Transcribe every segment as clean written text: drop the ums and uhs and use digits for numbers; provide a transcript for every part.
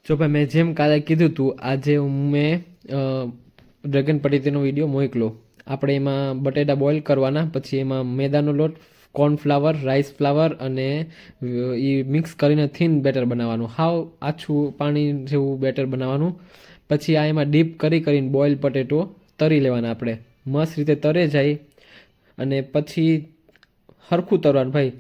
જો ભાઈ મેં જેમ કાલે કીધું હતું આજે મેં ડ્રેગન પટેટીનો વિડીયો મોકલો. આપણે એમાં બટેટા બોઇલ કરવાના, પછી એમાં મેદાનો લોટ, કોર્નફ્લાવર, રાઈસ ફ્લાવર અને એ મિક્સ કરીને થીન બેટર બનાવવાનું, હાવ આછું પાણી જેવું બેટર બનાવવાનું. પછી આ એમાં ડીપ કરીને બોઇલ પટેટો તરી લેવાના. આપણે મસ્ત રીતે તરે જાય અને પછી સરખું તરવાનું ભાઈ,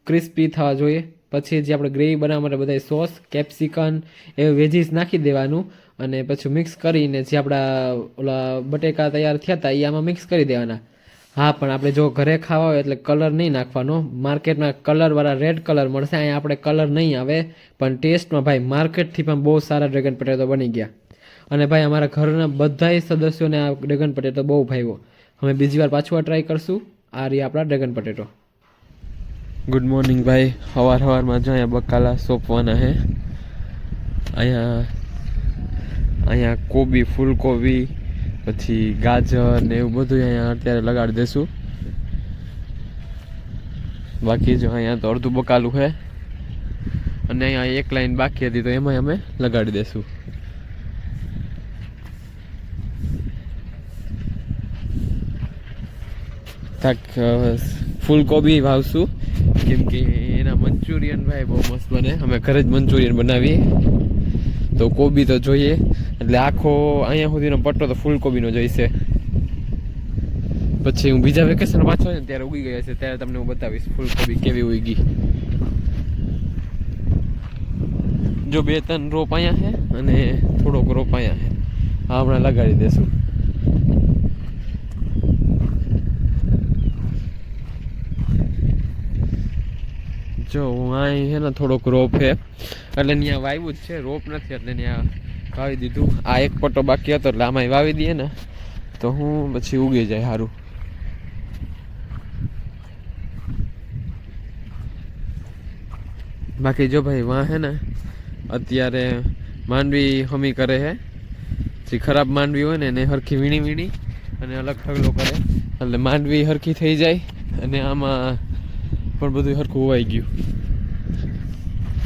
ક્રિસ્પી થવા જોઈએ. પછી જે આપણે ગ્રેવી બનાવવા માટે બધા સોસ, કેપ્સિકન એ વેજીસ નાખી દેવાનું અને પછી મિક્સ કરીને જે આપણા ઓલા બટેકા તૈયાર થયા હતા એ આમાં મિક્સ કરી દેવાના. હા, પણ આપણે જો ઘરે ખાવા હોય એટલે કલર નહીં નાખવાનો. માર્કેટમાં કલરવાળા રેડ કલર મળશે, અહીંયા આપણે કલર નહીં આવે, પણ ટેસ્ટમાં ભાઈ માર્કેટથી પણ બહુ સારા ડ્રેગન પટેટો બની ગયા. અને ભાઈ અમારા ઘરના બધાય સદસ્યોને આ ડ્રેગન પટેટો બહુ ભાવ્યો. અમે બીજી વાર પાછું ટ્રાય કરશું. આ રહ્યા આપણા ડ્રેગન પટેટો. ગુડ મોર્નિંગ ભાઈ. સવારમાં જો અહીંયા બકાલા સોંપવાના છે. અહીંયા કોબી, ફૂલકોબી, પછી ગાજર ને એવું બધું અહીંયા અત્યારે લગાડી દઈશું. બાકી જો અહીંયા તો અડધું બકાલું છે અને અહીંયા એક લાઈન બાકી હતી તો એમાં અમે લગાડી દઈશું. ફૂલકોબી વાવશું કેમ કે એના મંચુરિયન ભાઈ બહુ મસ્ત બને. અમે ઘરે જ મંચુરિયન બનાવીએ તો કોબી તો જોઈએ, એટલે આખો અહીંયા સુધીનો પટ્ટો તો ફૂલકોબીનો જોઈશે. પછી હું બીજા વેકેશન પાછો ને ત્યારે ઉગી ગયા છે, ત્યારે તમને હું બતાવીશ ફૂલકોબી કેવી ઉગી. જો 2-3 રોપ અહીંયા છે અને થોડોક રોપ અહીંયા છે. હા, હમણાં લગાડી દેશું. જો હું અહીં છે ને થોડોક રોપ છે એટલે ત્યાં વાવ્યું જ છે, રોપ નથી એટલે ત્યાં વાવી દીધું. આ એક પટ્ટો બાકી હતો એટલે આમાં વાવી દઈએ ને તો હું પછી ઉગી જાય સારું. બાકી જો ભાઈ વાં હે ને અત્યારે માંડવી હમી કરે છે. જે ખરાબ માંડવી હોય ને એને હરખી વીણી અને અલગ ઠગલો કરે એટલે માંડવી હરખી થઈ જાય અને આમાં પણ બધું હરખું હોવાઈ ગયું.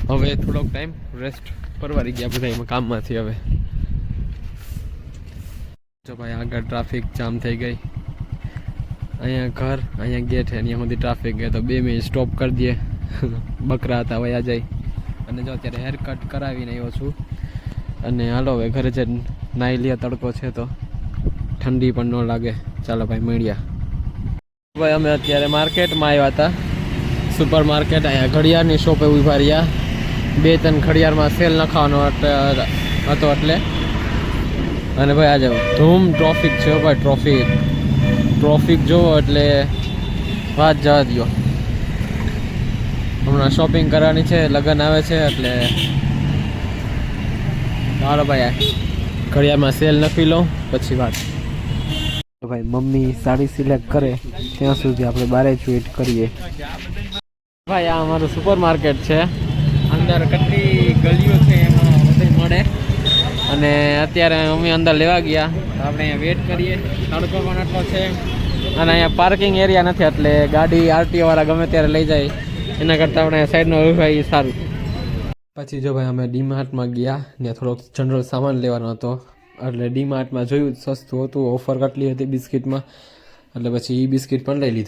હવે થોડોક ટાઈમ રેસ્ટ પરવારી ગયા બધા એમાં કામમાંથી. હવે જો ભાઈ આગળ ટ્રાફિક જામ થઈ ગઈ. અહીંયા ઘર, અહીંયા ગેટ છે, અહીંયા સુધી ટ્રાફિક ગયો તો 2 મિનિટ સ્ટોપ કરી દઈએ. બકરા હતા વયા જાય. અને જો અત્યારે હેર કટ કરાવીને આવ્યો છું અને હાલો હવે ઘરે જ નાહી લે. તડકો છે તો ઠંડી પણ ન લાગે. ચાલો ભાઈ મળ્યા. ભાઈ અમે અત્યારે માર્કેટમાં આવ્યા હતા, સુપર માર્કેટ. અહીંયા ઘડિયાળની શોપે ઉભા રહ્યા. 2-3 ઘડિયાળમાં સેલ નખાવાનો હતો એટલે. અને ભાઈ આજે ધૂમ ટ્રાફિક છે ભાઈ. ટ્રાફિક જોવો એટલે વાત જવા દો. હમણાં શોપિંગ કરવાની છે, લગ્ન આવે છે એટલે હાલો ભાઈ ઘડિયાળમાં સેલ નખી લો પછી વાત. ભાઈ મમ્મી સાડી સિલેક્ટ કરે ત્યાં સુધી આપણે બારે જ વેઇટ કરીએ. ભાઈ આ અમારું સુપર માર્કેટ છે. અંદર કેટલી ગલીઓ છે એમાં બધું મળે. અને અત્યારે મમ્મી અંદર લેવા ગયા, આપણે અહીંયા વેઇટ કરીએ. તડકો પણ આટલો છે અને અહીંયા પાર્કિંગ એરિયા નથી એટલે ગાડી આરટીઓ વાળા ગમે ત્યારે લઈ જાય, એના કરતાં આપણે સાઈડનો ભાઈ સારું. પછી જો ભાઈ અમે ડીમાર્ટમાં ગયા, ત્યાં થોડોક જનરલ સામાન લેવાનો હતો એટલે ડીમાર્ટમાં જોયું સસ્તું હતું, ઓફર કેટલી હતી બિસ્કિટમાં એટલે પછી એ બિસ્કિટ પણ લઈ લીધા.